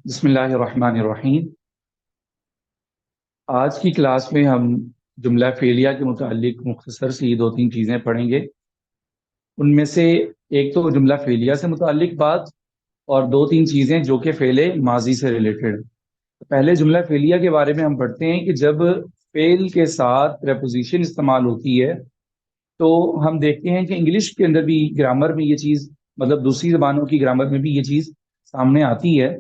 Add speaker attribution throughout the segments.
Speaker 1: بسم اللہ الرحمن الرحیم۔ آج کی کلاس میں ہم جملہ فعلیہ کے متعلق مختصر سی دو تین چیزیں پڑھیں گے۔ ان میں سے ایک تو جملہ فعلیہ سے متعلق بات، اور دو تین چیزیں جو کہ فعل ماضی سے ریلیٹڈ۔ پہلے جملہ فعلیہ کے بارے میں ہم پڑھتے ہیں کہ جب فعل کے ساتھ پریپوزیشن استعمال ہوتی ہے تو ہم دیکھتے ہیں کہ انگلش کے اندر بھی گرامر میں یہ چیز، مطلب دوسری زبانوں کی گرامر میں بھی یہ چیز سامنے آتی ہے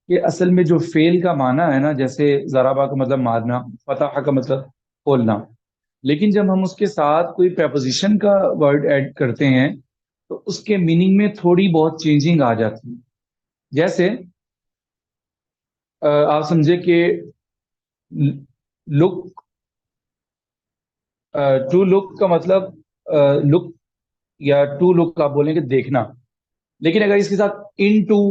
Speaker 1: کہ اصل میں جو فعل کا معنی ہے نا، جیسے ضربہ کا مطلب مارنا، فتح کا مطلب کھولنا، لیکن جب ہم اس کے ساتھ کوئی پریپوزیشن کا ورڈ ایڈ کرتے ہیں تو اس کے میننگ میں تھوڑی بہت چینجنگ آ جاتی ہے۔ جیسے آپ سمجھے کہ لک، ٹو لک کا مطلب لک یا ٹو لک آپ بولیں گے دیکھنا، لیکن اگر اس کے ساتھ ان ٹو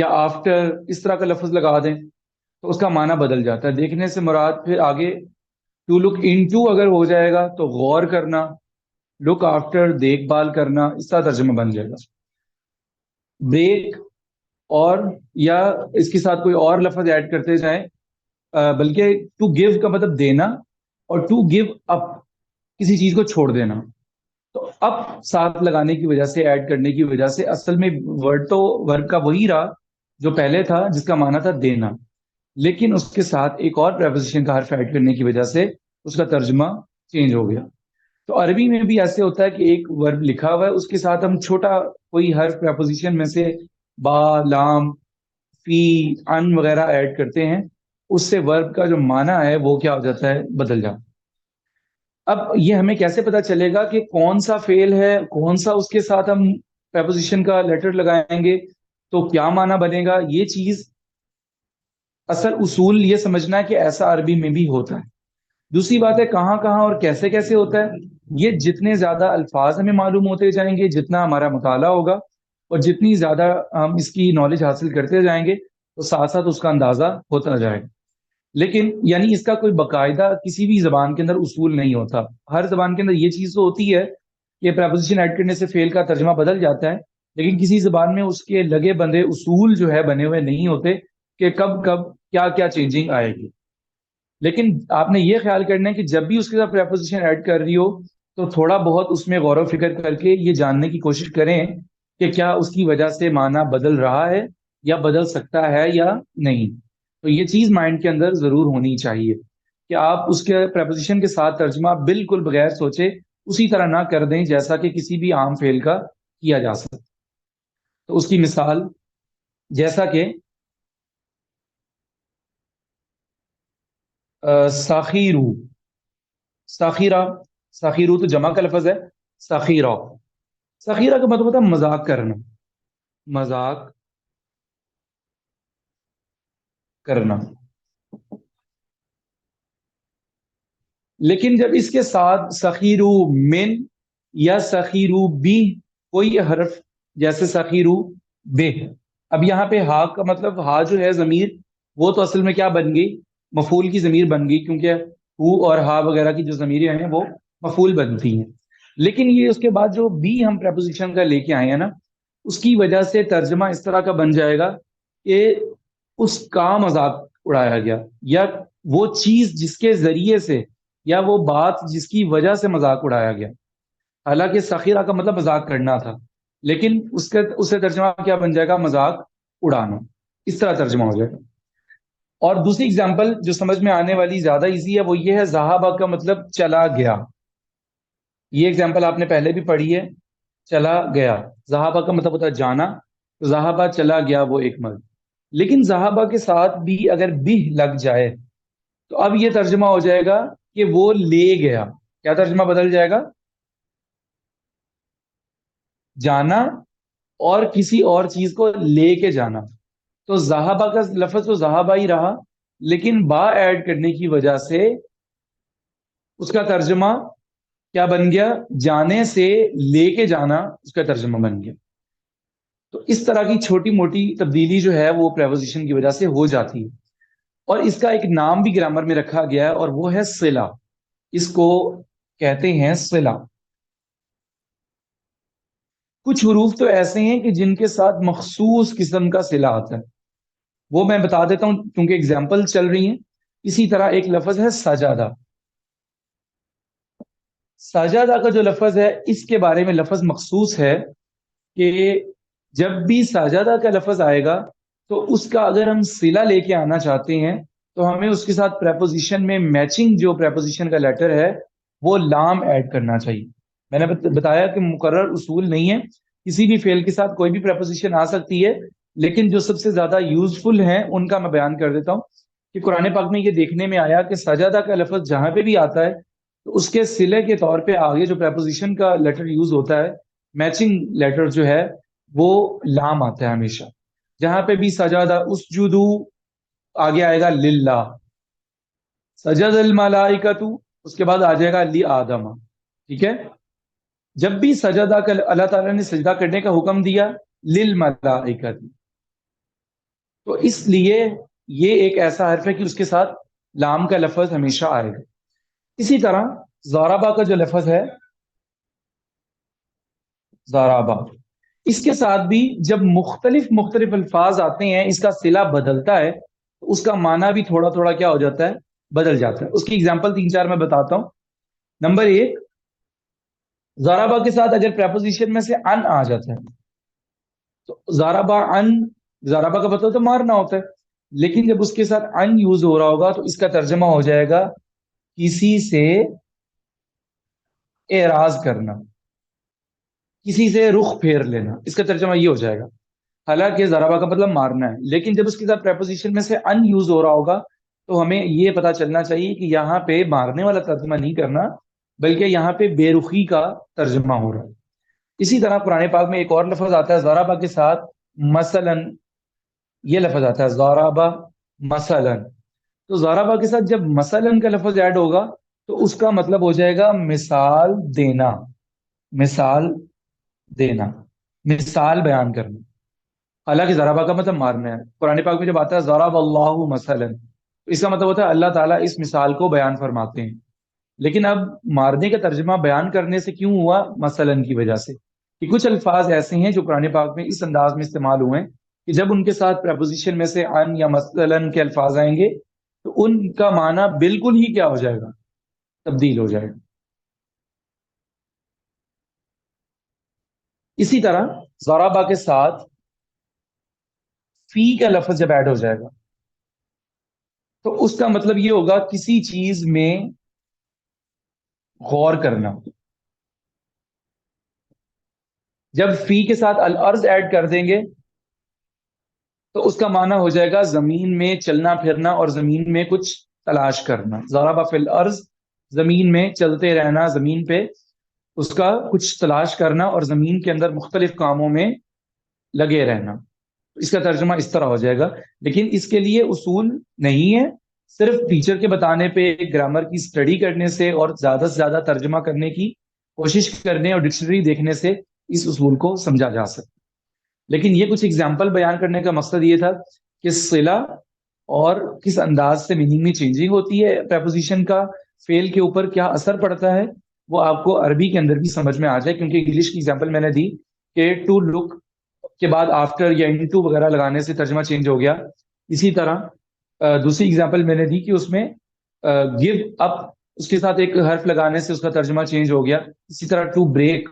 Speaker 1: یا آفٹر اس طرح کا لفظ لگا دیں تو اس کا معنی بدل جاتا ہے۔ دیکھنے سے مراد پھر آگے ٹو لک ان ٹو اگر ہو جائے گا تو غور کرنا، لک آفٹر دیکھ بھال کرنا، اس طرح ترجمہ بن جائے گا۔ بریک اور یا اس کے ساتھ کوئی اور لفظ ایڈ کرتے جائیں، بلکہ ٹو گیو کا مطلب دینا، اور ٹو گیو اپ کسی چیز کو چھوڑ دینا، تو اب ساتھ لگانے کی وجہ سے، ایڈ کرنے کی وجہ سے اصل میں ورڈ تو ورب کا وہی رہا جو پہلے تھا، جس کا معنی تھا دینا، لیکن اس کے ساتھ ایک اور پریپوزیشن کا حرف ایڈ کرنے کی وجہ سے اس کا ترجمہ چینج ہو گیا۔ تو عربی میں بھی ایسے ہوتا ہے کہ ایک ورب لکھا ہوا ہے، اس کے ساتھ ہم چھوٹا کوئی حرف پریپوزیشن میں سے با، لام، فی، ان وغیرہ ایڈ کرتے ہیں، اس سے ورب کا جو معنی ہے وہ کیا ہو جاتا ہے، بدل جاتا ہے۔ اب یہ ہمیں کیسے پتا چلے گا کہ کون سا فعل ہے، کون سا اس کے ساتھ ہم پریپوزیشن کا لیٹر لگائیں گے تو کیا معنی بنے گا؟ یہ چیز اصل اصول یہ سمجھنا ہے کہ ایسا عربی میں بھی ہوتا ہے۔ دوسری بات ہے کہاں کہاں اور کیسے کیسے ہوتا ہے، یہ جتنے زیادہ الفاظ ہمیں معلوم ہوتے جائیں گے، جتنا ہمارا مطالعہ ہوگا اور جتنی زیادہ ہم اس کی نالج حاصل کرتے جائیں گے تو ساتھ ساتھ اس کا اندازہ ہوتا جائے گا۔ لیکن یعنی اس کا کوئی باقاعدہ کسی بھی زبان کے اندر اصول نہیں ہوتا۔ ہر زبان کے اندر یہ چیز تو ہوتی ہے کہ پریپوزیشن ایڈ کرنے سے فعل کا ترجمہ بدل جاتا ہے، لیکن کسی زبان میں اس کے لگے بندے اصول جو ہے بنے ہوئے نہیں ہوتے کہ کب کب کیا کیا چینجنگ آئے گی۔ لیکن آپ نے یہ خیال کرنا ہے کہ جب بھی اس کے ساتھ پریپوزیشن ایڈ کر رہی ہو تو تھوڑا بہت اس میں غور و فکر کر کے یہ جاننے کی کوشش کریں کہ کیا اس کی وجہ سے معنی بدل رہا ہے یا بدل سکتا ہے یا نہیں۔ تو یہ چیز مائنڈ کے اندر ضرور ہونی چاہیے کہ آپ اس کے پریپوزیشن کے ساتھ ترجمہ بالکل بغیر سوچے اسی طرح نہ کر دیں جیسا کہ کسی بھی عام فعل کا کیا جا سکتا۔ تو اس کی مثال جیسا کہ ساخیرو، ساخیرہ، ساخیرو تو جمع کا لفظ ہے، ساخیرہ، ساخیرہ کا مطلب ہوتا ہے مذاق کرنا، مذاق کرنا۔ لیکن جب اس کے ساتھ سخیرو من یا سخیرو بی کوئی حرف، جیسے سخیرو بے، اب یہاں پہ ہا کا مطلب، ہا جو ہے ضمیر، وہ تو اصل میں کیا بن گئی، مفعول کی ضمیر بن گئی، کیونکہ ہو اور ہا وغیرہ کی جو ضمیریں ہیں وہ مفعول بنتی ہیں۔ لیکن یہ اس کے بعد جو بی ہم پریپوزیشن کا لے کے آئے ہیں نا، اس کی وجہ سے ترجمہ اس طرح کا بن جائے گا کہ اس کا مذاق اڑایا گیا، یا وہ چیز جس کے ذریعے سے، یا وہ بات جس کی وجہ سے مذاق اڑایا گیا۔ حالانکہ سخیرہ کا مطلب مذاق کرنا تھا، لیکن اس سے ترجمہ کیا بن جائے گا، مذاق اڑانا، اس طرح ترجمہ ہو جائے گا۔ اور دوسری اگزامپل جو سمجھ میں آنے والی زیادہ ایزی ہے وہ یہ ہے، ذہابہ کا مطلب چلا گیا۔ یہ اگزامپل آپ نے پہلے بھی پڑھی ہے، چلا گیا، ذہابہ کا مطلب ہوتا ہے جانا، تو ذہابہ چلا گیا وہ ایک مرد۔ لیکن ذہابہ کے ساتھ بھی اگر بھی لگ جائے تو اب یہ ترجمہ ہو جائے گا کہ وہ لے گیا۔ کیا ترجمہ بدل جائے گا، جانا اور کسی اور چیز کو لے کے جانا۔ تو ذہابہ کا لفظ تو ذہابہ ہی رہا، لیکن با ایڈ کرنے کی وجہ سے اس کا ترجمہ کیا بن گیا، جانے سے لے کے جانا، اس کا ترجمہ بن گیا۔ تو اس طرح کی چھوٹی موٹی تبدیلی جو ہے وہ پریپوزیشن کی وجہ سے ہو جاتی ہے، اور اس کا ایک نام بھی گرامر میں رکھا گیا ہے اور وہ ہے صلہ۔ اس کو کہتے ہیں صلہ۔ کچھ حروف تو ایسے ہیں کہ جن کے ساتھ مخصوص قسم کا صلہ آتا ہے، وہ میں بتا دیتا ہوں کیونکہ اگزامپل چل رہی ہیں. اسی طرح ایک لفظ ہے سجادہ. سجادہ کا جو لفظ ہے اس کے بارے میں لفظ مخصوص ہے کہ جب بھی سجادہ کا لفظ آئے گا تو اس کا اگر ہم صلہ لے کے آنا چاہتے ہیں تو ہمیں اس کے ساتھ پریپوزیشن میں میچنگ جو پریپوزیشن کا لیٹر ہے وہ لام ایڈ کرنا چاہیے. میں نے بتایا کہ مقرر اصول نہیں ہے, کسی بھی فعل کے ساتھ کوئی بھی پریپوزیشن آ سکتی ہے, لیکن جو سب سے زیادہ یوزفل ہیں ان کا میں بیان کر دیتا ہوں کہ قرآن پاک میں یہ دیکھنے میں آیا کہ سجادہ کا لفظ جہاں پہ بھی آتا ہے تو اس کے صلے کے طور پہ آگے جو پریپوزیشن کا لیٹر یوز ہوتا ہے, میچنگ لیٹر جو ہے وہ لام آتا ہے ہمیشہ. جہاں پہ بھی سجادہ اسجدو آگے آئے گا للہ, سجد الملائکۃ اس کے بعد آ جائے گا لی آدم. ٹھیک ہے, جب بھی سجدہ کا اللہ تعالیٰ نے سجدہ کرنے کا حکم دیا للملائکۃ, تو اس لیے یہ ایک ایسا حرف ہے کہ اس کے ساتھ لام کا لفظ ہمیشہ آئے گا. اسی طرح ضربہ کا جو لفظ ہے ضربہ, اس کے ساتھ بھی جب مختلف الفاظ آتے ہیں اس کا صلہ بدلتا ہے تو اس کا معنی بھی تھوڑا تھوڑا کیا ہو جاتا ہے, بدل جاتا ہے. اس کی اگزامپل 3-4 میں بتاتا ہوں. نمبر 1, ضربہ کے ساتھ اگر پریپوزیشن میں سے ان آ جاتا ہے تو ضربہ ان, ضربہ کا مطلب تو مارنا ہوتا ہے, لیکن جب اس کے ساتھ ان یوز ہو رہا ہوگا تو اس کا ترجمہ ہو جائے گا کسی سے اعراض کرنا, کسی سے رخ پھیر لینا, اس کا ترجمہ یہ ہو جائے گا. حالانکہ ضربہ کا مطلب مارنا ہے, لیکن جب اس کے ساتھ پریپوزیشن میں سے ان یوز ہو رہا ہوگا تو ہمیں یہ پتا چلنا چاہیے کہ یہاں پہ مارنے والا ترجمہ نہیں کرنا بلکہ یہاں پہ بے رخی کا ترجمہ ہو رہا ہے. اسی طرح قرآن پاک میں ایک اور لفظ آتا ہے ضربہ کے ساتھ مثلا, یہ لفظ آتا ہے ضربہ مثلا. تو ضربہ کے ساتھ جب مثلا کا لفظ ایڈ ہوگا تو اس کا مطلب ہو جائے گا مثال دینا, مثال دینا, مثال بیان کرنا. حالانکہ ضربہ کا مطلب مارنا ہے. قرآن پاک میں جب آتا ہے ضرب اللہ مثلا تو اس کا مطلب ہوتا ہے اللہ تعالیٰ اس مثال کو بیان فرماتے ہیں. لیکن اب مارنے کا ترجمہ بیان کرنے سے کیوں ہوا, مثلاً کی وجہ سے کہ کچھ الفاظ ایسے ہیں جو قرآن پاک میں اس انداز میں استعمال ہوئے ہیں کہ جب ان کے ساتھ پریپوزیشن میں سے ان یا مثلاً کے الفاظ آئیں گے تو ان کا معنی بالکل ہی کیا ہو جائے گا, تبدیل ہو جائے گا. اسی طرح ضربہ کے ساتھ فی کا لفظ جب ایڈ ہو جائے گا تو اس کا مطلب یہ ہوگا کسی چیز میں غور کرنا. جب فی کے ساتھ الارض ایڈ کر دیں گے تو اس کا معنی ہو جائے گا زمین میں چلنا پھرنا اور زمین میں کچھ تلاش کرنا. ضرب فی الارض, زمین میں چلتے رہنا, زمین پہ اس کا کچھ تلاش کرنا اور زمین کے اندر مختلف کاموں میں لگے رہنا. اس کا ترجمہ اس طرح ہو جائے گا. لیکن اس کے لیے اصول نہیں ہے, صرف ٹیچر کے بتانے پہ, گرامر کی اسٹڈی کرنے سے اور زیادہ سے زیادہ ترجمہ کرنے کی کوشش کرنے اور ڈکشنری دیکھنے سے اس اصول کو سمجھا جا سکتا. لیکن یہ کچھ اگزامپل بیان کرنے کا مقصد یہ تھا کہ صلہ اور کس انداز سے میننگ میں چینجنگ ہوتی ہے پریپوزیشن کا, فعل کے اوپر کیا اثر پڑتا ہے, وہ آپ کو عربی کے اندر بھی سمجھ میں آ جائے. کیونکہ انگلش کی اگزامپل میں نے دی کہ ٹو لک کے بعد آفٹر یا انٹو وغیرہ لگانے سے ترجمہ چینج ہو گیا. اسی طرح دوسری اگزامپل میں نے دی کہ اس میں گیو اپ, اس کے ساتھ ایک حرف لگانے سے اس کا ترجمہ چینج ہو گیا. اسی طرح ٹو بریک,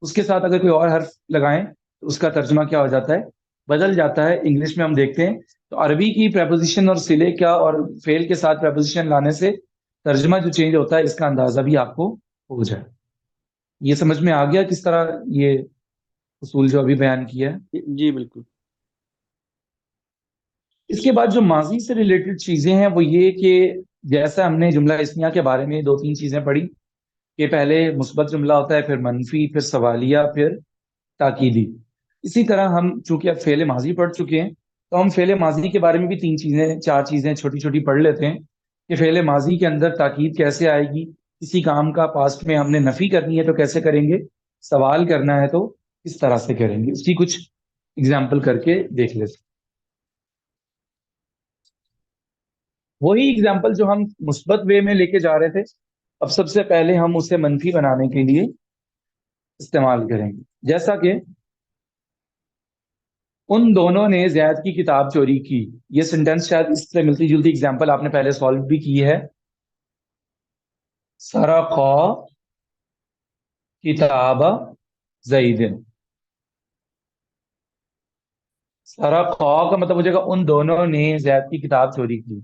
Speaker 1: اس کے ساتھ اگر کوئی اور حرف لگائیں تو اس کا ترجمہ کیا ہو جاتا ہے, بدل جاتا ہے. انگلش میں ہم دیکھتے ہیں تو عربی کی پریپوزیشن اور صلے کا اور فعل کے ساتھ پریپوزیشن لانے سے ترجمہ جو چینج ہوتا ہے اس کا اندازہ بھی آپ کو ہو جائے. یہ سمجھ میں آ گیا کس طرح یہ اصول جو ابھی بیان کیا ہے؟
Speaker 2: جی بالکل.
Speaker 1: اس کے بعد جو ماضی سے ریلیٹڈ چیزیں ہیں وہ یہ کہ جیسا ہم نے جملہ اسمیہ کے بارے میں 2-3 چیزیں پڑھی کہ پہلے مثبت جملہ ہوتا ہے, پھر منفی, پھر سوالیہ, پھر تاکیدی. اسی طرح ہم چونکہ اب فعل ماضی پڑھ چکے ہیں تو ہم فعل ماضی کے بارے میں بھی 4 چیزیں چھوٹی چھوٹی پڑھ لیتے ہیں کہ فعل ماضی کے اندر تاکید کیسے آئے گی, کسی کام کا پاسٹ میں ہم نے نفی کرنی ہے تو کیسے کریں گے, سوال کرنا ہے تو کس طرح سے کریں گے. اس کی کچھ اگزامپل کر کے دیکھ لیتے. وہی اگزامپل جو ہم مثبت وے میں لے کے جا رہے تھے, اب سب سے پہلے ہم اسے منفی بنانے کے لیے استعمال کریں گے. جیسا کہ ان دونوں نے زید کی کتاب چوری کی. یہ سینٹینس شاید اس سے ملتی جلتی اگزامپل آپ نے پہلے سالو بھی کی ہے. سرقا کتاب زید. سرقا کا مطلب ہو جائے گا ان دونوں نے زید کی کتاب چوری کی.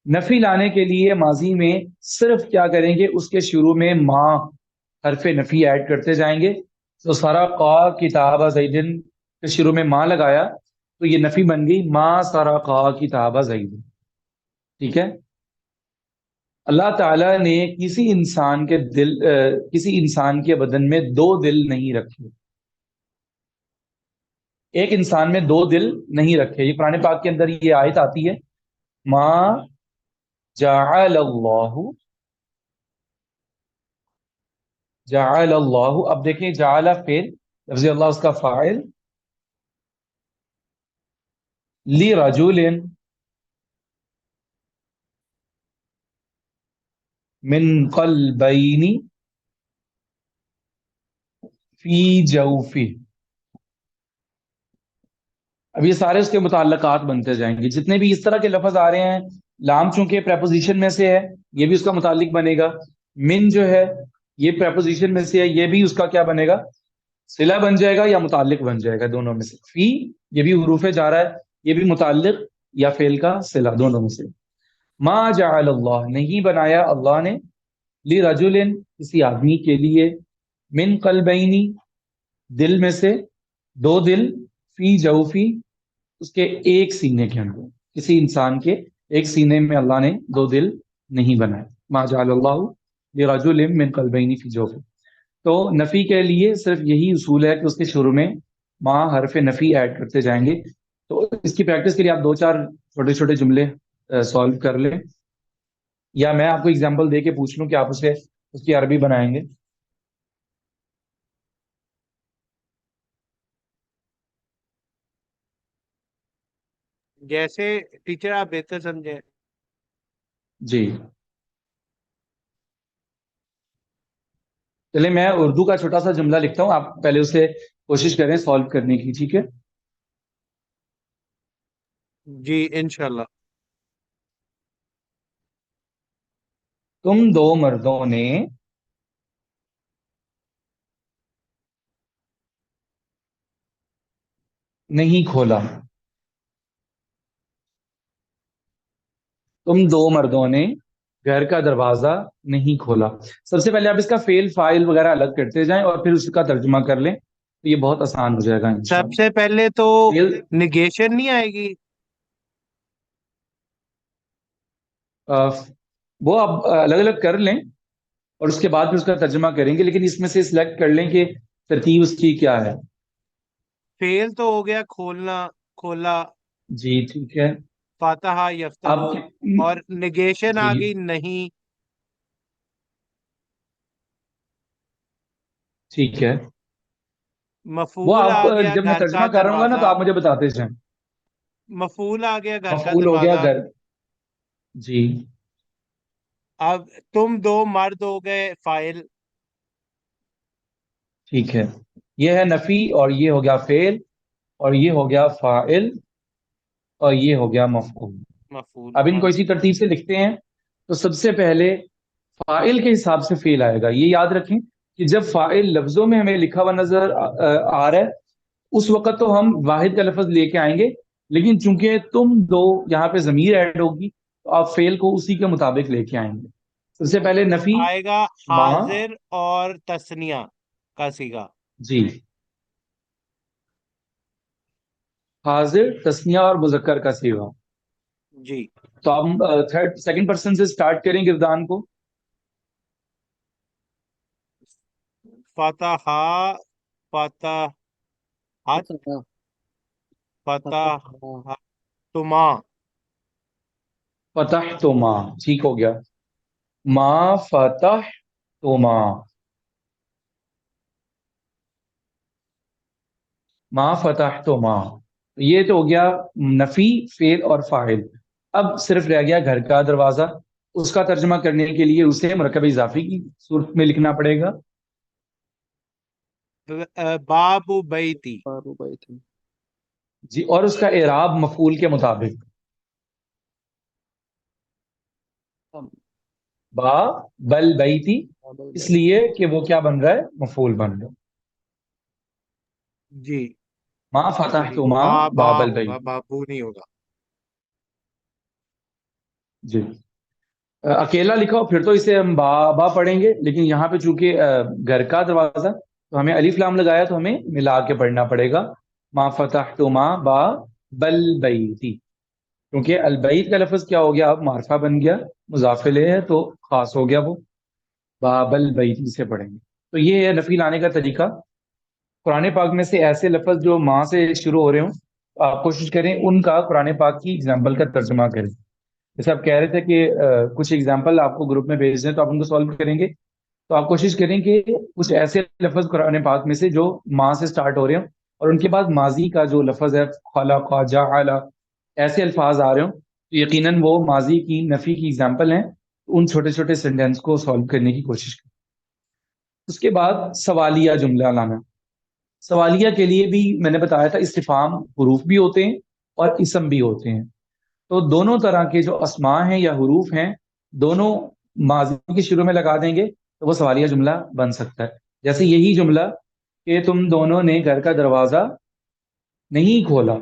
Speaker 1: نفی لانے کے لیے ماضی میں صرف کیا کریں گے, اس کے شروع میں ما حرف نفی ایڈ کرتے جائیں گے. تو سرقا کتاب زیدن کے شروع میں ما لگایا تو یہ نفی بن گئی ما سرقا کتاب زید. ٹھیک ہے. اللہ تعالیٰ نے کسی انسان کے کسی انسان کے بدن میں دو دل نہیں رکھے. ایک انسان میں دو دل نہیں رکھے. یہ قرآن پاک کے اندر یہ آیت آتی ہے ما جعل اللہ. جعل اللہ, اب دیکھیں جعل فعل, لفظ اللہ اس کا فاعل, لرجل من قلبین فی جوفہ. اب یہ سارے اس کے متعلقات بنتے جائیں گے. جتنے بھی اس طرح کے لفظ آ رہے ہیں, لام چونکہ پریپوزیشن میں سے ہے یہ بھی اس کا متعلق بنے گا. من جو ہے یہ پریپوزیشن میں سے ہے, یہ بھی اس کا کیا بنے گا, صلہ بن جائے گا یا متعلق بن جائے گا, دونوں میں سے. فی یہ بھی حروف جا رہا ہے, یہ بھی متعلق یا فعل کا صلہ, دونوں میں سے. ما جعل اللہ نہیں بنایا اللہ نے, لرجل کسی آدمی کے لیے, من قلبینی دل میں سے, دو دل, فی جوفی اس کے ایک سینے کے اندر. کسی انسان کے ایک سینے میں اللہ نے دو دل نہیں بنائے. ما جعل اللہ لرجل من قلبین فی جوفی. تو نفی کے لیے صرف یہی اصول ہے کہ اس کے شروع میں ما حرف نفی ایڈ کرتے جائیں گے. تو اس کی پریکٹس کے لیے آپ دو چار چھوٹے چھوٹے جملے سالو کر لیں, یا میں آپ کو اگزامپل دے کے پوچھ لوں کہ آپ اسے اس کی عربی بنائیں گے.
Speaker 2: جیسے ٹیچر آپ بہتر سمجھیں.
Speaker 1: جی چلے میں اردو کا چھوٹا سا جملہ لکھتا ہوں, آپ پہلے اسے کوشش کریں سالو کرنے کی. ٹھیک ہے.
Speaker 2: جی انشاءاللہ.
Speaker 1: تم دو مردوں نے نہیں کھولا. تم دو مردوں نے گھر کا دروازہ نہیں کھولا. سب سے پہلے آپ اس کا فعل فاعل وغیرہ الگ کرتے جائیں اور پھر اس کا ترجمہ کر لیں, تو یہ بہت آسان ہو جائے گا
Speaker 2: سب
Speaker 1: انشاءاللہ.
Speaker 2: سے پہلے تو
Speaker 1: فعل
Speaker 2: نگیشن نہیں آئے گی.
Speaker 1: وہ آپ الگ الگ کر لیں اور اس کے بعد پھر اس کا ترجمہ کریں گے, لیکن اس میں سے سلیکٹ کر لیں کہ ترتیب اس کی کیا ہے.
Speaker 2: فیل تو ہو گیا کھولنا, کھولا,
Speaker 1: جی ٹھیک ہے.
Speaker 2: فاتحہ یفتح,
Speaker 1: آپ
Speaker 2: اور نگیشن
Speaker 1: جی
Speaker 2: آ گئی نہیں.
Speaker 1: ٹھیک ہے. وہ
Speaker 2: مفعول
Speaker 1: آپ
Speaker 2: آ گیا
Speaker 1: جب میں
Speaker 2: گھر کا
Speaker 1: ترجمہ کر رہا ہوں گا نا تو
Speaker 2: دروازہ.
Speaker 1: آپ مجھے بتاتے جائیں.
Speaker 2: مفعول آ گیا گھر کا
Speaker 1: مفعول ہو گیا
Speaker 2: دروازہ.
Speaker 1: گھر. جی
Speaker 2: اب تم دو مرد ہو گئے فاعل.
Speaker 1: ٹھیک ہے. یہ ہے نفی اور یہ ہو گیا فعل اور یہ ہو گیا فاعل اور یہ ہو گیا مفعول.
Speaker 2: مفعول.
Speaker 1: اب ان
Speaker 2: ہاں
Speaker 1: کو
Speaker 2: جی.
Speaker 1: اسی ترتیب سے لکھتے ہیں. تو سب سے پہلے فاعل کے حساب سے فعل آئے گا. یہ یاد رکھیں کہ جب فاعل لفظوں میں ہمیں لکھا ہوا نظر آ رہا ہے اس وقت تو ہم واحد کا لفظ لے کے آئیں گے, لیکن چونکہ تم دو یہاں پہ ضمیر ایڈ ہوگی تو آپ فعل کو اسی کے مطابق لے کے آئیں گے. سب سے پہلے نفی
Speaker 2: آئے گا
Speaker 1: ماں.
Speaker 2: حاضر اور تسنیہ کا صیغہ.
Speaker 1: جی حاضر تسنیہ اور مذکر کا صیغہ.
Speaker 2: جی.
Speaker 1: تو ہم تھرڈ سیکنڈ پرسن سے سٹارٹ کریں گردان کو.
Speaker 2: فتح, فتح, فتح, تما.
Speaker 1: فتح تو ماں, ٹھیک ہو گیا. ما فتح تو ماں, ما فتح تو ماں. یہ تو ہو گیا نفی فعل اور فاعل. اب صرف رہ گیا گھر کا دروازہ. اس کا ترجمہ کرنے کے لیے اسے مرکب اضافی کی صورت میں لکھنا پڑے گا.
Speaker 2: باب بیتی.
Speaker 1: جی، اور اس کا اعراب مفعول کے مطابق، با بل بیتی، اس لیے کہ وہ کیا بن رہا ہے، مفعول بن رہا ہے.
Speaker 2: جی
Speaker 1: ما
Speaker 2: جی،
Speaker 1: فتحتما
Speaker 2: با
Speaker 1: باب
Speaker 2: ہوگا،
Speaker 1: البیت.
Speaker 2: بابو نہیں ہوگا.
Speaker 1: جی، اکیلا لکھا ہو پھر تو اسے ہم با پڑھیں گے، لیکن یہاں پہ چونکہ گھر کا دروازہ تو ہمیں الف لام لگایا تو ہمیں ملا کے پڑھنا پڑے گا. ما فتحتما با بل بیتی، کیونکہ البیت کا لفظ کیا ہو گیا، اب معرفہ بن گیا، مضاف الیہ ہے تو خاص ہو گیا وہ. باب البیت سے پڑھیں گے. تو یہ ہے نفی لانے کا طریقہ. قرآن پاک میں سے ایسے لفظ جو ماں سے شروع ہو رہے ہوں، آپ کوشش کریں ان کا قرآن پاک کی اگزامپل کا ترجمہ کریں. جیسے آپ کہہ رہے تھے کہ کچھ اگزامپل آپ کو گروپ میں بھیج دیں تو آپ ان کو سالو کریں گے، تو آپ کوشش کریں کہ کچھ ایسے لفظ قرآن پاک میں سے جو ماں سے سٹارٹ ہو رہے ہوں اور ان کے بعد ماضی کا جو لفظ ہے، خلق، جعل، ایسے الفاظ آ رہے ہوں، تو یقیناً وہ ماضی کی نفی کی اگزامپل ہیں. ان چھوٹے چھوٹے سینٹینس کو سالو کرنے کی کوشش کریں. اس کے بعد سوالیہ جملہ لانا. سوالیہ کے لیے بھی میں نے بتایا تھا استفہام حروف بھی ہوتے ہیں اور اسم بھی ہوتے ہیں. تو دونوں طرح کے جو اسماء ہیں یا حروف ہیں، دونوں ماضی کے شروع میں لگا دیں گے تو وہ سوالیہ جملہ بن سکتا ہے. جیسے یہی جملہ کہ تم دونوں نے گھر کا دروازہ نہیں کھولا،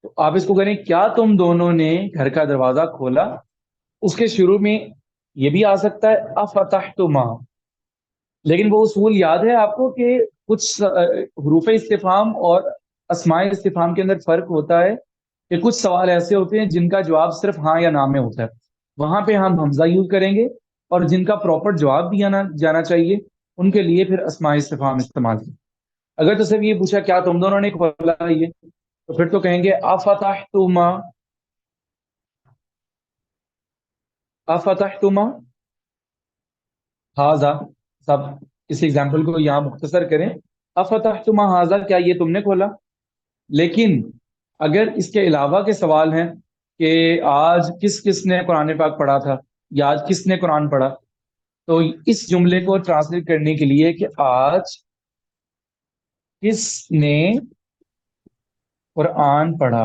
Speaker 1: تو آپ اس کو کریں کیا تم دونوں نے گھر کا دروازہ کھولا. اس کے شروع میں یہ بھی آ سکتا ہے افتحتما، لیکن وہ اصول یاد ہے آپ کو کہ کچھ حروف استفہام اور اسماء استفہام کے اندر فرق ہوتا ہے کہ کچھ سوال ایسے ہوتے ہیں جن کا جواب صرف ہاں یا نہ میں ہوتا ہے، وہاں پہ ہم حمزہ یوز کریں گے، اور جن کا پراپر جواب دیا جانا چاہیے ان کے لیے پھر اسماء استفہام استعمال کریں. اگر تو صرف یہ پوچھا کیا تم دونوں نے کھولا یہ، تو پھر تو کہیں گے افتحتما، افتحتما ہاذا. سب اس ایگزامپل کو یہاں مختصر کریں، افتحتما ہاذا، کیا یہ تم نے کھولا. لیکن اگر اس کے علاوہ کے سوال ہیں کہ آج کس کس نے قرآن پاک پڑھا تھا یا آج کس نے قرآن پڑھا، تو اس جملے کو ٹرانسلیٹ کرنے کے لیے کہ آج کس نے قرآن پڑھا،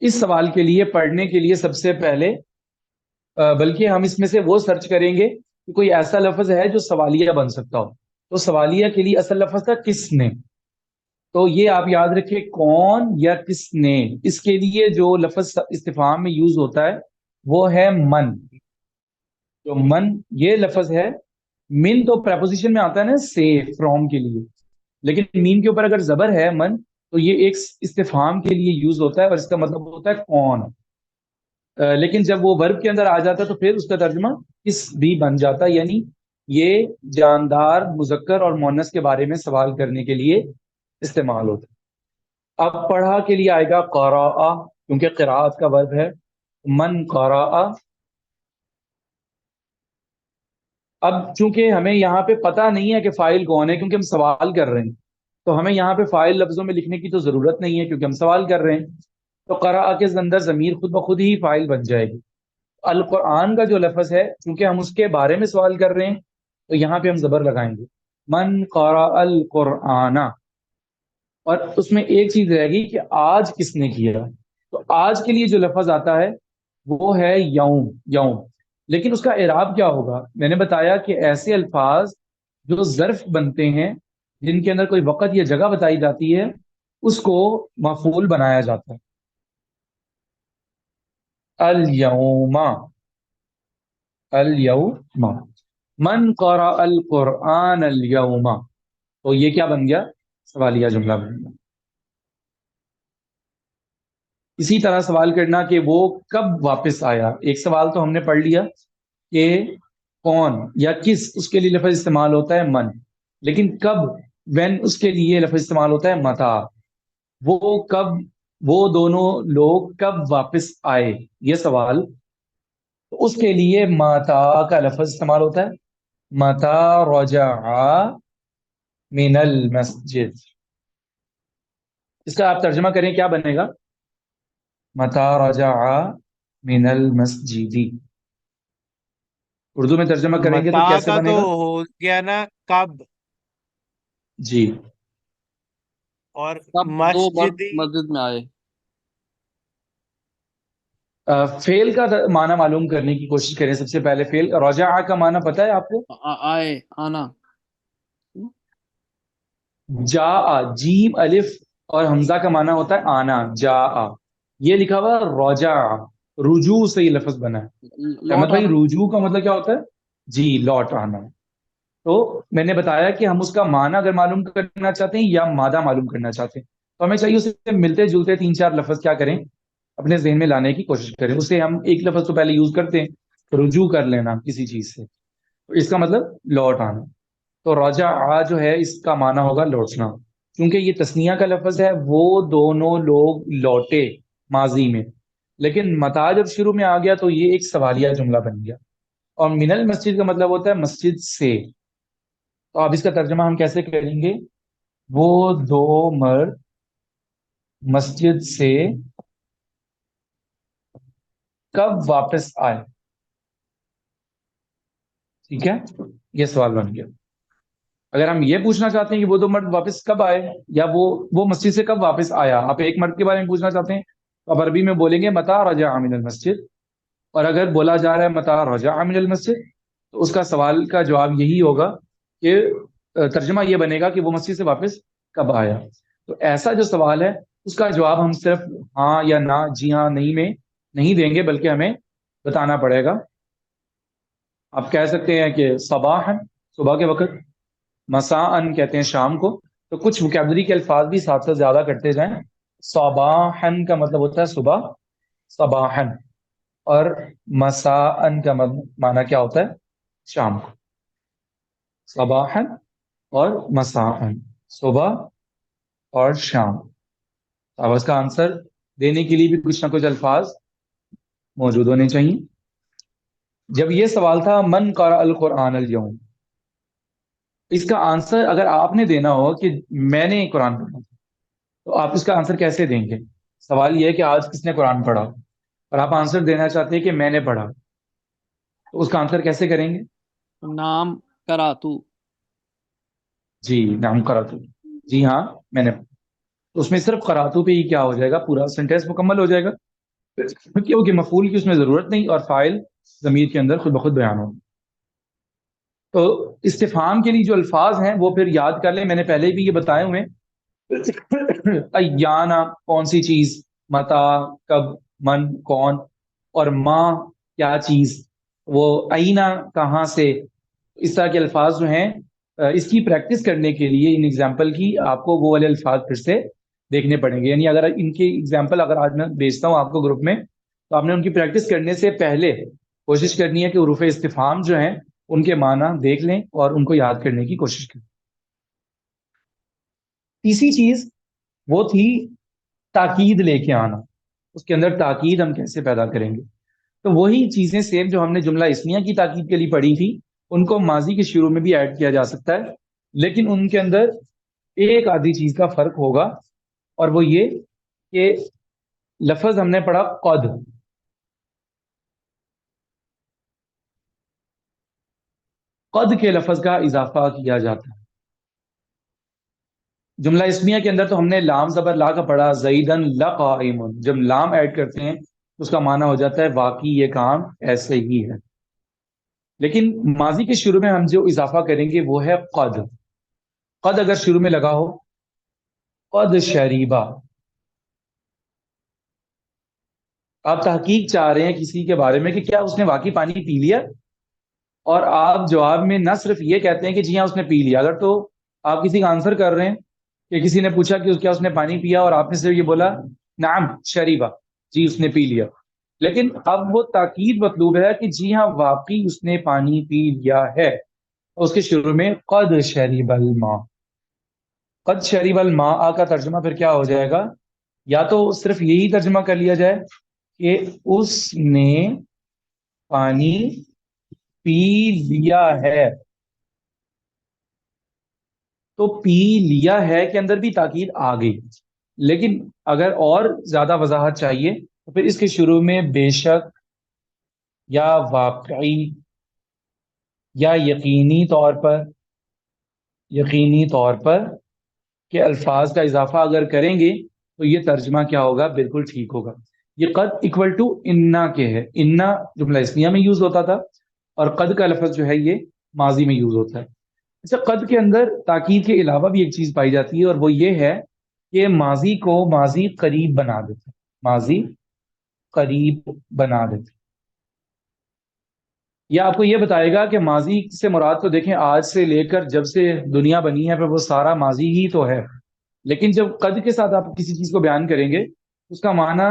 Speaker 1: اس سوال کے لیے پڑھنے کے لیے سب سے پہلے بلکہ ہم اس میں سے وہ سرچ کریں گے کہ کوئی ایسا لفظ ہے جو سوالیہ بن سکتا ہو. تو سوالیہ کے لیے اصل لفظ تھا کس نے. تو یہ آپ یاد رکھیں کون یا کس نے. اس کے لیے جو لفظ استفہام میں یوز ہوتا ہے وہ ہے من. جو من یہ لفظ ہے، من تو پریپوزیشن میں آتا ہے نا سے فرام کے لیے، لیکن مین کے اوپر اگر زبر ہے من تو یہ ایک استفہام کے لیے یوز ہوتا ہے اور اس کا مطلب ہوتا ہے کون. لیکن جب وہ ورب کے اندر آ جاتا ہے تو پھر اس کا ترجمہ کس بھی بن جاتا ہے، یعنی یہ جاندار مذکر اور مؤنث کے بارے میں سوال کرنے کے لیے استعمال ہوتا ہے. اب پڑھا کے لیے آئے گا قراء، کیونکہ قراءت کا ورب ہے. من قراء. اب چونکہ ہمیں یہاں پہ پتہ نہیں ہے کہ فاعل کون ہے کیونکہ ہم سوال کر رہے ہیں، تو ہمیں یہاں پہ فاعل لفظوں میں لکھنے کی تو ضرورت نہیں ہے کیونکہ ہم سوال کر رہے ہیں. تو قراء کے اندر ضمیر خود بخود ہی فاعل بن جائے گی. القرآن کا جو لفظ ہے چونکہ ہم اس کے بارے میں سوال کر رہے ہیں تو یہاں پہ ہم زبر لگائیں گے، من قرأ القرآن. اور اس میں ایک چیز رہے گی کہ آج کس نے کیا. تو آج کے لیے جو لفظ آتا ہے وہ ہے یوم. یوم، لیکن اس کا اعراب کیا ہوگا. میں نے بتایا کہ ایسے الفاظ جو ظرف بنتے ہیں، جن کے اندر کوئی وقت یا جگہ بتائی جاتی ہے، اس کو مفعول بنایا جاتا ہے. الیوم، الیوم، من قرأ القرآن الیوم، تو یہ کیا بن گیا، سوالیہ جملہ بن گیا. اسی طرح سوال کرنا کہ وہ کب واپس آیا. ایک سوال تو ہم نے پڑھ لیا کہ کون یا کس، اس کے لیے لفظ استعمال ہوتا ہے من، لیکن کب، وین، اس کے لیے لفظ استعمال ہوتا ہے متا. وہ کب، وہ دونوں لوگ کب واپس آئے، یہ سوال، تو اس کے لیے متا کا لفظ استعمال ہوتا ہے. متا رجع من المسجد. اس کا آپ ترجمہ کریں کیا بنے گا، متا رجع من المسجد. اردو میں ترجمہ کریں گے تو
Speaker 2: متا
Speaker 1: کیسے
Speaker 2: کا
Speaker 1: بنے
Speaker 2: تو
Speaker 1: گا.
Speaker 2: ہو گیا نا کب.
Speaker 1: جی.
Speaker 2: اور
Speaker 3: تب دو مرد
Speaker 2: مسجدی
Speaker 3: مسجد میں آئے.
Speaker 1: فیل کا معنی معلوم کرنے کی کوشش کریں. سب سے پہلے فیل کا رجع کا معنی پتہ ہے آپ کو؟
Speaker 3: آئے آنا.
Speaker 1: جا جیم الف اور حمزہ کا معنی ہوتا ہے آنا. جا یہ لکھا ہوا رجع، رجوع سے یہ لفظ بنا ہے. احمد
Speaker 3: لوٹ
Speaker 1: بھائی
Speaker 3: آنا.
Speaker 1: رجوع کا مطلب کیا ہوتا ہے؟ جی لوٹ آنا. تو میں نے بتایا کہ ہم اس کا معنی اگر معلوم کرنا چاہتے ہیں یا مادہ معلوم کرنا چاہتے ہیں تو ہمیں چاہیے اسے ملتے جلتے 3-4 لفظ کیا کریں، اپنے ذہن میں لانے کی کوشش کریں. اسے ہم ایک لفظ تو پہلے یوز کرتے ہیں، رجوع کر لینا کسی چیز سے، تو اس کا مطلب لوٹ آنا. تو رجع جو ہے اس کا معنی ہوگا لوٹنا. کیونکہ یہ تثنیہ کا لفظ ہے، وہ دونوں لوگ لوٹے ماضی میں. لیکن متا جب شروع میں آ گیا تو یہ ایک سوالیہ جملہ بن گیا. اور من المسجد کا مطلب ہوتا ہے مسجد سے. تو اب اس کا ترجمہ ہم کیسے کریں گے؟ وہ دو مرد مسجد سے کب واپس آئے. ٹھیک ہے، یہ سوال بن گیا. اگر ہم یہ پوچھنا چاہتے ہیں کہ وہ دو مرد واپس کب آئے یا وہ مسجد سے کب واپس آیا، آپ ایک مرد کے بارے میں پوچھنا چاہتے ہیں تو آپ عربی میں بولیں گے متا رجع من المسجد. اور اگر بولا جا رہا ہے متا رجع من المسجد تو اس کا سوال کا جواب یہی ہوگا کہ ترجمہ یہ بنے گا کہ وہ مسجد سے واپس کب آیا. تو ایسا جو سوال ہے اس کا جواب ہم صرف ہاں یا نہ، جی ہاں نہیں میں نہیں دیں گے، بلکہ ہمیں بتانا پڑے گا. آپ کہہ سکتے ہیں کہ صباحا صبح کے وقت، مساءن کہتے ہیں شام کو. تو کچھ وکیبلری کے الفاظ بھی ساتھ ساتھ زیادہ کرتے جائیں. صباحن کا مطلب ہوتا ہے صبح، صباحن. اور مساءن کا معنی کیا ہوتا ہے؟ شام کو. صباحن اور مساءن، صبح اور شام. اب اس کا آنسر دینے کے لیے بھی کچھ نہ کچھ الفاظ موجود ہونے چاہیے. جب یہ سوال تھا من قرأ القرآن اليوم، اس کا آنسر اگر آپ نے دینا ہو کہ میں نے قرآن پڑھا تو آپ اس کا آنسر کیسے دیں گے؟ سوال یہ ہے کہ آج کس نے قرآن پڑھا، اور آپ آنسر دینا چاہتے ہیں کہ میں نے پڑھا، تو اس کا آنسر کیسے کریں گے؟
Speaker 3: نام کرا تو.
Speaker 1: جی نام قرأت، جی ہاں میں نے. تو اس میں صرف قراتو پہ ہی کیا ہو جائے گا، پورا سینٹینس مکمل ہو جائے گا، کیونکہ مفعول کی اس میں ضرورت نہیں اور فاعل ضمیر کے اندر خود بخود بیان ہوگا. تو استفہام کے لیے جو الفاظ ہیں وہ پھر یاد کر لیں، میں نے پہلے بھی یہ بتائے ہوئے. ایانا کون سی چیز، متا کب، من کون، اور ماں کیا چیز، وہ اینا کہاں سے. اس طرح کے الفاظ جو ہیں اس کی پریکٹس کرنے کے لیے ان ایگزامپل کی آپ کو وہ والے الفاظ پھر سے دیکھنے پڑیں گے. یعنی اگر ان کی ایگزامپل اگر آج میں بھیجتا ہوں آپ کو گروپ میں تو آپ نے ان کی پریکٹس کرنے سے پہلے کوشش کرنی ہے کہ حروف استفہام جو ہیں ان کے معنی دیکھ لیں اور ان کو یاد کرنے کی کوشش کریں. تیسری چیز وہ تھی تاکید لے کے آنا. اس کے اندر تاکید ہم کیسے پیدا کریں گے؟ تو وہی چیزیں سیم جو ہم نے جملہ اسمیہ کی تاکید کے لیے پڑھی تھی ان کو ماضی کے شروع میں بھی ایڈ کیا جا سکتا ہے، لیکن ان کے اندر ایک آدھی چیز کا فرق ہوگا، اور وہ یہ کہ لفظ ہم نے پڑھا قد، قد کے لفظ کا اضافہ کیا جاتا ہے. جملہ اسمیہ کے اندر تو ہم نے لام زبر لا کا پڑھا، زیدن لقائم. جب لام ایڈ کرتے ہیں اس کا معنی ہو جاتا ہے واقعی یہ کام ایسے ہی ہے. لیکن ماضی کے شروع میں ہم جو اضافہ کریں گے وہ ہے قد. قد اگر شروع میں لگا ہو، قد شریبا، آپ تحقیق چاہ رہے ہیں کسی کے بارے میں کہ کیا اس نے واقعی پانی پی لیا، اور آپ جواب میں نہ صرف یہ کہتے ہیں کہ جی ہاں اس نے پی لیا. اگر تو آپ کسی کا آنسر کر رہے ہیں کہ کسی نے پوچھا کہ کیا اس نے پانی پیا اور آپ نے صرف یہ بولا نعم شریبا، جی اس نے پی لیا. لیکن اب وہ تاکید مطلوب ہے کہ جی ہاں واقعی اس نے پانی پی لیا ہے. اس کے شروع میں قد شریب الماء. قد شریب الماء کا ترجمہ پھر کیا ہو جائے گا؟ یا تو صرف یہی ترجمہ کر لیا جائے کہ اس نے پانی پی لیا ہے. تو پی لیا ہے کے اندر بھی تاکید آ گئی. لیکن اگر اور زیادہ وضاحت چاہیے تو پھر اس کے شروع میں بے شک یا واقعی یا یقینی طور پر یقینی طور پر کہ الفاظ کا اضافہ اگر کریں گے تو یہ ترجمہ کیا ہوگا، بالکل ٹھیک ہوگا. یہ قد اکول ٹو انا کے ہے. انا جملہ اسمیہ میں یوز ہوتا تھا اور قد کا لفظ جو ہے یہ ماضی میں یوز ہوتا ہے. اچھا، قد کے اندر تاکید کے علاوہ بھی ایک چیز پائی جاتی ہے اور وہ یہ ہے کہ ماضی کو ماضی قریب بنا دیتا ہے. ماضی قریب بنا دیتا ہے. یہ آپ کو یہ بتائے گا کہ ماضی سے مراد تو دیکھیں آج سے لے کر جب سے دنیا بنی ہے پھر وہ سارا ماضی ہی تو ہے. لیکن جب قد کے ساتھ آپ کسی چیز کو بیان کریں گے اس کا معنی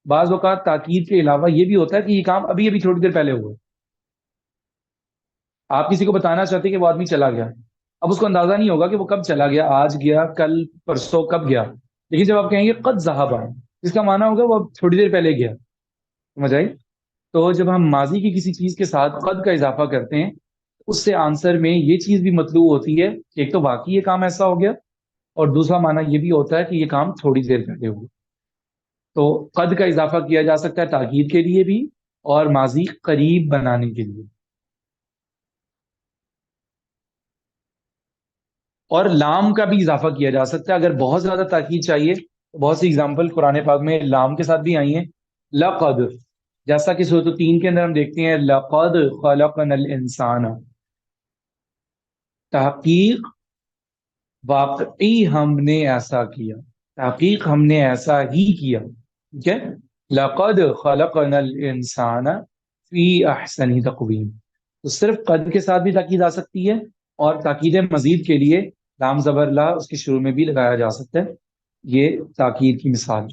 Speaker 1: بعض اوقات تاکید کے علاوہ یہ بھی ہوتا ہے کہ یہ کام ابھی ابھی تھوڑی دیر پہلے ہوا ہے. آپ کسی کو بتانا چاہتے ہیں کہ وہ آدمی چلا گیا، اب اس کو اندازہ نہیں ہوگا کہ وہ کب چلا گیا، آج گیا، کل پرسوں کب گیا. لیکن جب آپ کہیں گے قد ذہب، اس کا معنی ہوگا وہ اب تھوڑی دیر پہلے گیا. سمجھ آئی؟ تو جب ہم ماضی کی کسی چیز کے ساتھ قد کا اضافہ کرتے ہیں اس سے آنسر میں یہ چیز بھی مطلوب ہوتی ہے کہ ایک تو واقعی یہ کام ایسا ہو گیا اور دوسرا معنی یہ بھی ہوتا ہے کہ یہ کام تھوڑی دیر پہلے ہوا. تو قد کا اضافہ کیا جا سکتا ہے تاکید کے لیے بھی اور ماضی قریب بنانے کے لیے. اور لام کا بھی اضافہ کیا جا سکتا ہے اگر بہت زیادہ تاکید چاہیے. تو بہت سی اگزامپل قرآن پاک میں لام کے ساتھ بھی آئی ہیں. لقد، جیسا کہ سورۃ 3 کے اندر ہم دیکھتے ہیں لقد خلقنا الانسان، تحقیق واقعی ہم نے ایسا کیا، تحقیق ہم نے ایسا ہی کیا. ٹھیک ہے، لقد خلقنا الانسان فی احسن تقویم. تو صرف قد کے ساتھ بھی تاکید آ سکتی ہے اور تاکید مزید کے لیے لام زبر لا اس کے شروع میں بھی لگایا جا سکتا ہے. یہ تاکید کی مثال.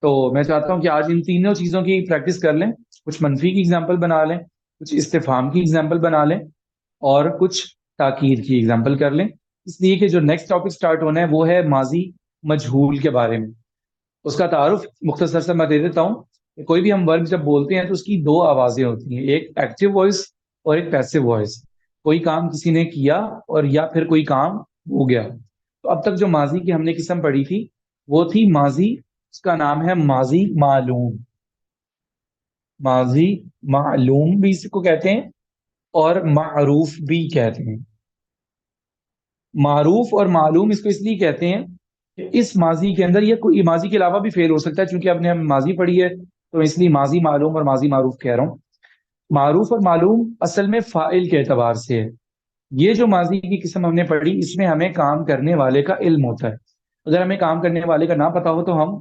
Speaker 1: تو میں چاہتا ہوں کہ آج ان تینوں چیزوں کی پریکٹس کر لیں. کچھ منفی کی اگزامپل بنا لیں، کچھ استفہام کی اگزامپل بنا لیں اور کچھ تاکید کی اگزامپل کر لیں. اس لیے کہ جو نیکسٹ ٹاپک سٹارٹ ہونا ہے وہ ہے ماضی مجہول کے بارے میں. اس کا تعارف مختصر سے میں دے دیتا ہوں کہ کوئی بھی ہم ورب جب بولتے ہیں تو اس کی دو آوازیں ہوتی ہیں، ایک ایکٹیو وائس اور ایک پیسو وائس. کوئی کام کسی نے کیا اور یا پھر کوئی کام ہو گیا. تو اب تک جو ماضی کی ہم نے قسم پڑھی تھی وہ تھی ماضی، اس کا نام ہے ماضی معلوم. ماضی معلوم بھی اس کو کہتے ہیں اور معروف بھی کہتے ہیں. معروف اور معلوم اس کو اس لیے کہتے ہیں کہ اس ماضی کے اندر یہ کوئی ماضی کے علاوہ بھی فعل ہو سکتا ہے، چونکہ اب نے ہم ماضی پڑھی ہے تو اس لیے ماضی معلوم اور ماضی معروف کہہ رہا ہوں. معروف اور معلوم اصل میں فاعل کے اعتبار سے ہے. یہ جو ماضی کی قسم ہم نے پڑھی اس میں ہمیں کام کرنے والے کا علم ہوتا ہے. اگر ہمیں کام کرنے والے کا نہ پتا ہو تو ہم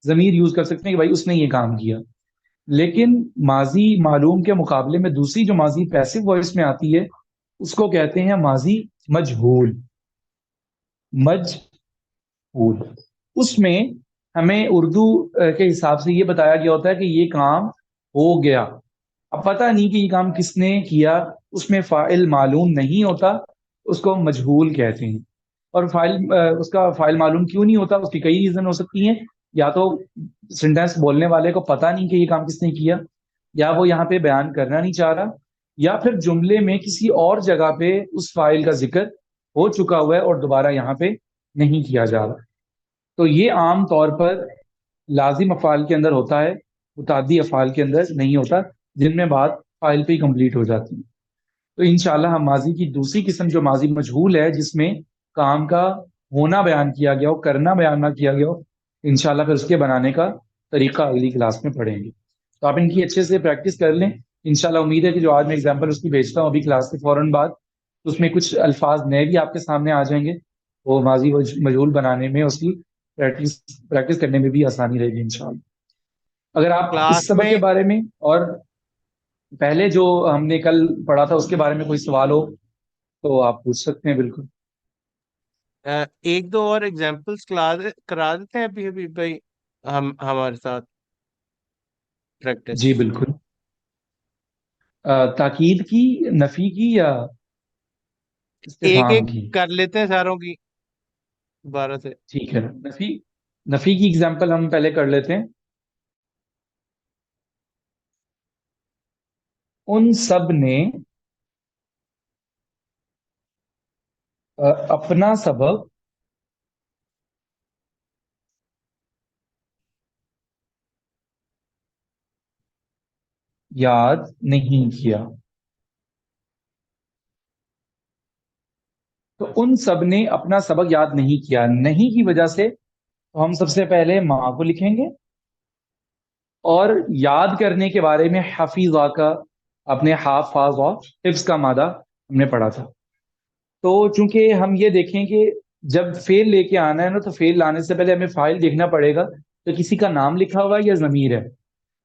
Speaker 1: ضمیر یوز کر سکتے ہیں کہ بھائی اس نے یہ کام کیا. لیکن ماضی معلوم کے مقابلے میں دوسری جو ماضی پیسو وائس میں آتی ہے اس کو کہتے ہیں ماضی مجہول. مجہول اس میں ہمیں اردو کے حساب سے یہ بتایا گیا ہوتا ہے کہ یہ کام ہو گیا. اب پتہ نہیں کہ یہ کام کس نے کیا، اس میں فاعل معلوم نہیں ہوتا، اس کو مجہول کہتے ہیں. اور اس کا فاعل معلوم کیوں نہیں ہوتا، اس کی کئی ریزن ہو سکتی ہیں. یا تو سینٹینس بولنے والے کو پتہ نہیں کہ یہ کام کس نے کیا، یا وہ یہاں پہ بیان کرنا نہیں چاہ رہا، یا پھر جملے میں کسی اور جگہ پہ اس فاعل کا ذکر ہو چکا ہوا ہے اور دوبارہ یہاں پہ نہیں کیا جا رہا. تو یہ عام طور پر لازم افعال کے اندر ہوتا ہے، متعدی افعال کے اندر نہیں ہوتا جن میں بات فاعل پہ ہی کمپلیٹ ہو جاتی ہے. تو انشاءاللہ ہم ماضی کی دوسری قسم جو ماضی مجہول ہے جس میں کام کا ہونا بیان کیا گیا ہو، کرنا بیان نہ کیا گیا ہو، انشاءاللہ پھر اس کے بنانے کا طریقہ اگلی کلاس میں پڑھیں گے. تو آپ ان کی اچھے سے پریکٹس کر لیں. انشاءاللہ امید ہے کہ جو آج میں اگزامپل اس کی بھیجتا ہوں ابھی کلاس کے فوراً بعد، تو اس میں کچھ الفاظ نئے بھی آپ کے سامنے آ جائیں گے. وہ ماضی مجہول بنانے میں اس کی پریکٹس کرنے میں بھی آسانی رہے گی انشاءاللہ. اگر آپ اس
Speaker 2: کلاس
Speaker 1: سبق
Speaker 2: میں
Speaker 1: کے بارے میں اور پہلے جو ہم نے کل پڑھا تھا اس کے بارے میں کوئی سوال ہو تو آپ پوچھ سکتے ہیں. بالکل
Speaker 2: ایک دو اور ایگزامپلس کرا دیتے ہیں ابھی ابھی بھائی، ہمارے ساتھ پریکٹس.
Speaker 1: جی بالکل. تاکید کی، نفی کی یا
Speaker 2: ایک
Speaker 1: استفہام
Speaker 2: ایک
Speaker 1: کی؟
Speaker 2: کر لیتے ہیں ساروں کی دوبارہ سے.
Speaker 1: ٹھیک ہے، نفی کی اگزامپل ہم پہلے کر لیتے ہیں. ان سب نے اپنا سبق یاد نہیں کیا. تو ان سب نے اپنا سبق یاد نہیں کیا. نہیں کی وجہ سے تو ہم سب سے پہلے ماں کو لکھیں گے, اور یاد کرنے کے بارے میں حفیظہ کا, اپنے حافظ حفظ کا مادہ ہم نے پڑھا تھا. تو چونکہ ہم یہ دیکھیں کہ جب فیل لے کے آنا ہے نا, تو فیل لانے سے پہلے ہمیں فائل دیکھنا پڑے گا کہ کسی کا نام لکھا ہوا ہے یا ضمیر ہے.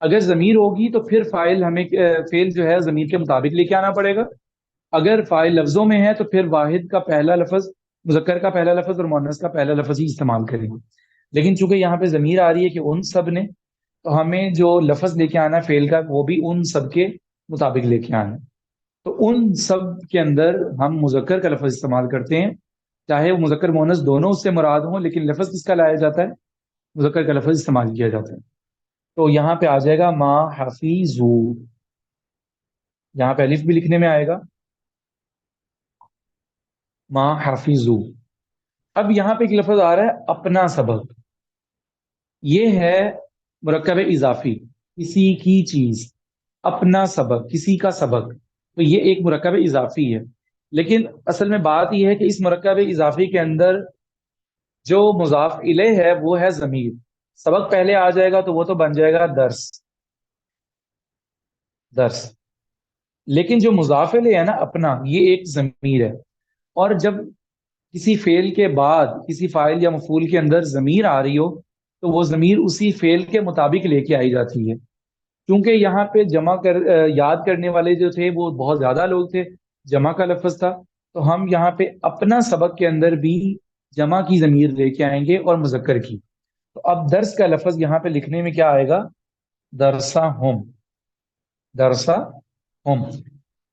Speaker 1: اگر ضمیر ہوگی تو پھر فائل ہمیں فیل جو ہے ضمیر کے مطابق لے کے آنا پڑے گا. اگر فائل لفظوں میں ہے تو پھر واحد کا پہلا لفظ, مذکر کا پہلا لفظ اور مؤنث کا پہلا لفظ ہی استعمال کریں گے. لیکن چونکہ یہاں پہ ضمیر آ رہی ہے کہ ان سب نے, تو ہمیں جو لفظ لے کے آنا ہے فیل کا وہ بھی ان سب کے مطابق لے کے آنا ہے. تو ان سب کے اندر ہم مذکر کا لفظ استعمال کرتے ہیں, چاہے وہ مذکر مؤنث دونوں اس سے مراد ہوں, لیکن لفظ کس کا لایا جاتا ہے؟ مذکر کا لفظ استعمال کیا جاتا ہے. تو یہاں پہ آ جائے گا ما حفیظو, یہاں پہ الف بھی لکھنے میں آئے گا ما حفیظو. اب یہاں پہ ایک لفظ آ رہا ہے اپنا سبق. یہ ہے مرکب اضافی, کسی کی چیز, اپنا سبق, کسی کا سبق. تو یہ ایک مرکب اضافی ہے. لیکن اصل میں بات یہ ہے کہ اس مرکب اضافی کے اندر جو مضاف الیہ ہے وہ ہے ضمیر. سبق پہلے آ جائے گا تو وہ تو بن جائے گا درس, درس. لیکن جو مضاف الیہ ہے نا اپنا, یہ ایک ضمیر ہے. اور جب کسی فعل کے بعد کسی فاعل یا مفعول کے اندر ضمیر آ رہی ہو تو وہ ضمیر اسی فعل کے مطابق لے کے آئی جاتی ہے. کیونکہ یہاں پہ یاد کرنے والے جو تھے وہ بہت زیادہ لوگ تھے, جمع کا لفظ تھا, تو ہم یہاں پہ اپنا سبق کے اندر بھی جمع کی ضمیر لے کے آئیں گے اور مذکر کی. تو اب درس کا لفظ یہاں پہ لکھنے میں کیا آئے گا؟ درسا ہم, درسا ہم.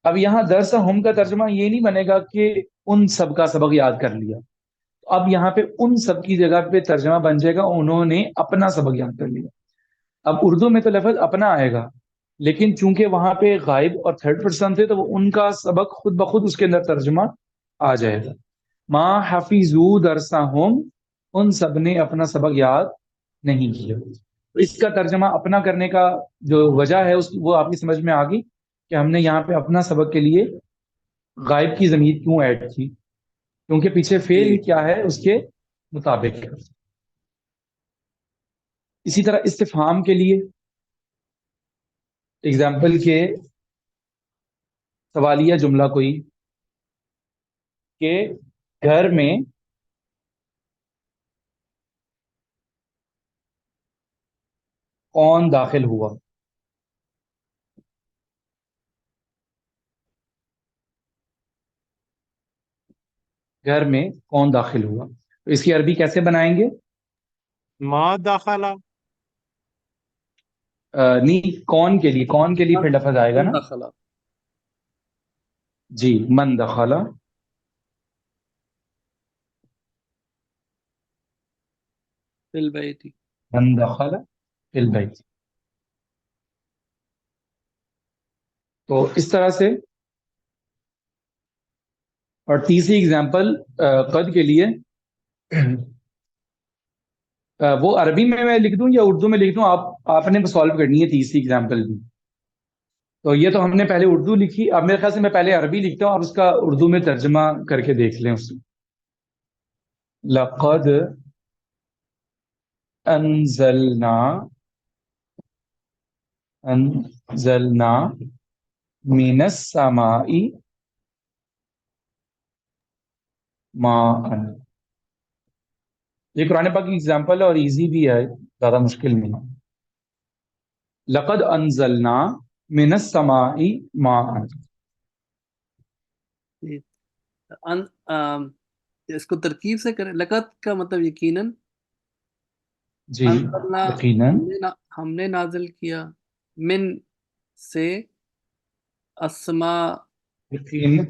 Speaker 1: اب یہاں درسا ہم کا ترجمہ یہ نہیں بنے گا کہ ان سب کا سبق یاد کر لیا. اب یہاں پہ ان سب کی جگہ پہ ترجمہ بن جائے گا انہوں نے اپنا سبق یاد کر لیا. اب اردو میں تو لفظ اپنا آئے گا, لیکن چونکہ وہاں پہ غائب اور تھرڈ پرسن تھے تو وہ ان کا سبق خود بخود اس کے اندر ترجمہ آ جائے گا. ما حفیظو درسہم, ان سب نے اپنا سبق یاد نہیں کیا. تو اس کا ترجمہ اپنا کرنے کا جو وجہ ہے وہ آپ کی سمجھ میں آ گئی کہ ہم نے یہاں پہ اپنا سبق کے لیے غائب کی ضمیر کیوں ایڈ کی, کیونکہ پیچھے فعل کیا ہے اس کے مطابق. اسی طرح استفہام کے لیے اگزامپل کے سوالیہ جملہ کوئی کہ گھر میں کون داخل ہوا, گھر میں کون داخل ہوا. تو اس کی عربی کیسے بنائیں گے؟
Speaker 2: ما داخلہ.
Speaker 1: نہیں, کون کے لیے, کون کے لیے پھر لفظ آئے گا نا.
Speaker 3: دخلا
Speaker 1: جی, من دخلا,
Speaker 3: فی البیت.
Speaker 1: من دخل فی البیت. تو اس طرح سے. اور تیسری اگزامپل قد کے لیے وہ عربی میں لکھ دوں یا اردو میں لکھ دوں, آپ نے سالو کرنی ہے تیسری اگزامپل بھی. تو یہ تو ہم نے پہلے اردو لکھی, اب میرے خیال سے میں پہلے عربی لکھتا ہوں, آپ اس کا اردو میں ترجمہ کر کے دیکھ لیں اس میں. لقد انزلنا من السماء ماء. یہ قرآن پاک کی ایگزامپل ہے اور ایزی بھی ہے, زیادہ مشکل نہیں. لقد انزلنا من السماء ماء.
Speaker 3: اس کو ترکیب سے کریں. لقد کا مطلب یقیناً,
Speaker 1: جی
Speaker 3: انزلنا
Speaker 1: یقیناً,
Speaker 3: ہم نے نازل کیا, من سے, اسما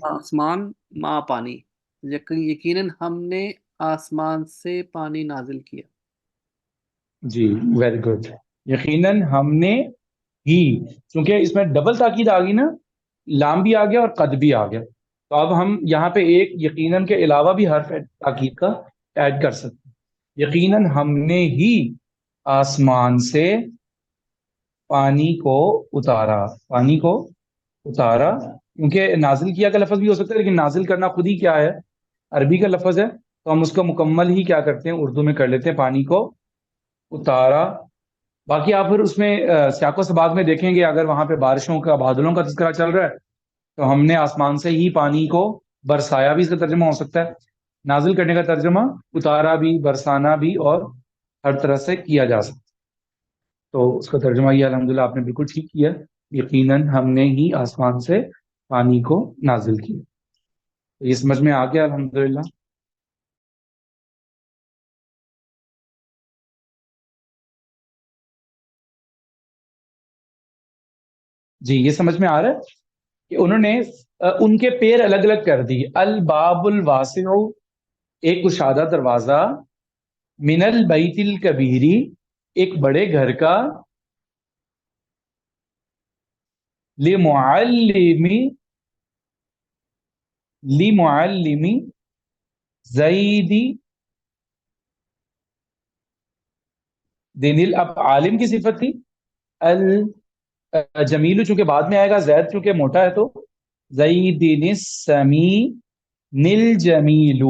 Speaker 3: آسمان, ما پانی, یقیناً ہم نے آسمان سے پانی نازل کیا.
Speaker 1: جی ویری گڈ. یقیناً ہم نے ہی, چونکہ اس میں ڈبل تاکید آ گئی نا, لام بھی آ گیا اور قد بھی آ گیا, تو اب ہم یہاں پہ ایک یقیناً کے علاوہ بھی حرف تاکید کا ایڈ کر سکتے ہیں. یقیناً ہم نے ہی آسمان سے پانی کو اتارا, پانی کو اتارا. کیونکہ نازل کیا کا لفظ بھی ہو سکتا ہے, لیکن نازل کرنا خود ہی کیا ہے, عربی کا لفظ ہے تو ہم اس کا مکمل ہی کیا کرتے ہیں اردو میں کر لیتے ہیں، پانی کو اتارا۔ باقی آپ پھر اس میں سیاق و سباق میں دیکھیں گے، اگر وہاں پہ بارشوں کا بادلوں کا تذکرہ چل رہا ہے تو ہم نے آسمان سے ہی پانی کو برسایا بھی، اس کا ترجمہ ہو سکتا ہے، نازل کرنے کا ترجمہ اتارا بھی، برسانا بھی، اور ہر طرح سے کیا جا سکتا ہے۔ تو اس کا ترجمہ یہ الحمدللہ آپ نے بالکل ٹھیک کیا، یقیناً ہم نے ہی آسمان سے پانی کو نازل کیا۔ یہ سمجھ میں آ گیا الحمدللہ؟ جی یہ سمجھ میں آ رہا ہے کہ انہوں نے ان کے پیر الگ الگ کر دی۔ الباب الواسع، ایک کشادہ دروازہ، من البیت الکبیری، ایک بڑے گھر کا، لمعلمی زیدی دین، اب عالم کی صفت تھی، الجمیل چونکہ بعد میں آئے گا، زید چونکہ موٹا ہے تو زیدین السمین الجمیل۔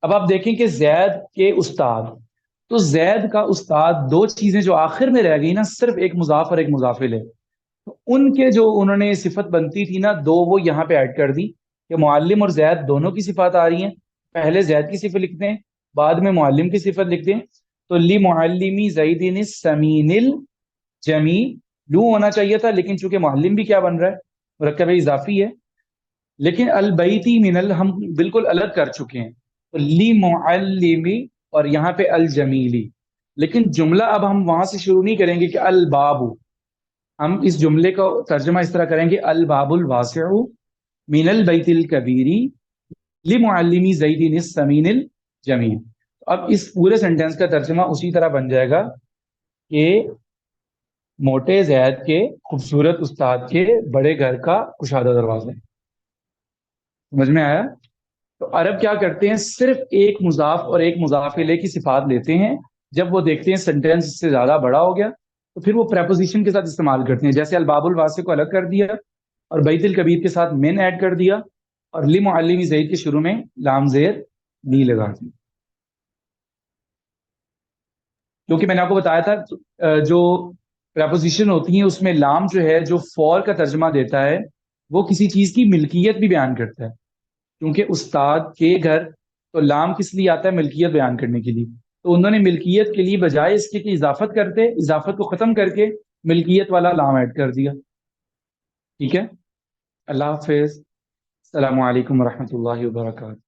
Speaker 1: اب آپ دیکھیں کہ زید کے استاد، تو زید کا استاد، دو چیزیں جو آخر میں رہ گئی نا، صرف ایک مضاف اور ایک مضاف الیہ، تو ان کے جو انہوں نے صفت بنتی تھی نا دو، وہ یہاں پہ ایڈ کر دی کہ معلم اور زید دونوں کی صفات آ رہی ہیں، پہلے زید کی صفت لکھتے ہیں، بعد میں معلم کی صفت لکھتے ہیں۔ تو لی معلمی زیدین السمین الجمیل، لو ہونا چاہیے تھا، لیکن چونکہ معلم بھی کیا بن رہا ہے، مرکب اضافی ہے، لیکن البیتی من ہم بالکل الگ کر چکے ہیں، تو لی معلمی اور یہاں پہ الجمیلی، لیکن جملہ اب ہم وہاں سے شروع نہیں کریں گے کہ الباب، ہم اس جملے کا ترجمہ اس طرح کریں گے الباب الواسع من البیت الکبیری لمعلمی زیدین السمین الجمیل۔ اب اس پورے سینٹینس کا ترجمہ اسی طرح بن جائے گا کہ موٹے زید کے خوبصورت استاد کے بڑے گھر کا کشادہ دروازہ۔ سمجھ میں آیا؟ تو عرب کیا کرتے ہیں، صرف ایک مضاف اور ایک مضاف الیہ کی صفات لیتے ہیں، جب وہ دیکھتے ہیں سینٹینس اس سے زیادہ بڑا ہو گیا تو پھر وہ پریپوزیشن کے ساتھ استعمال کرتے ہیں، جیسے الباب الواسع کو الگ کر دیا اور بیت الکبیر کے ساتھ من ایڈ کر دیا، اور لمعلمی زید کے شروع میں لام زیر لی لگا دی۔ کیونکہ میں نے آپ کو بتایا تھا جو پریپوزیشن ہوتی ہیں اس میں لام جو ہے جو فور کا ترجمہ دیتا ہے وہ کسی چیز کی ملکیت بھی بیان کرتا ہے، کیونکہ استاد کے گھر، تو لام کس لیے آتا ہے، ملکیت بیان کرنے کے لیے، تو انہوں نے ملکیت کے لیے بجائے اس کے کہ اضافت کرتے، اضافت کو ختم کر کے ملکیت والا لام ایڈ کر دیا۔ ٹھیک ہے، اللہ حافظ، السلام علیکم ورحمۃ اللہ وبرکاتہ۔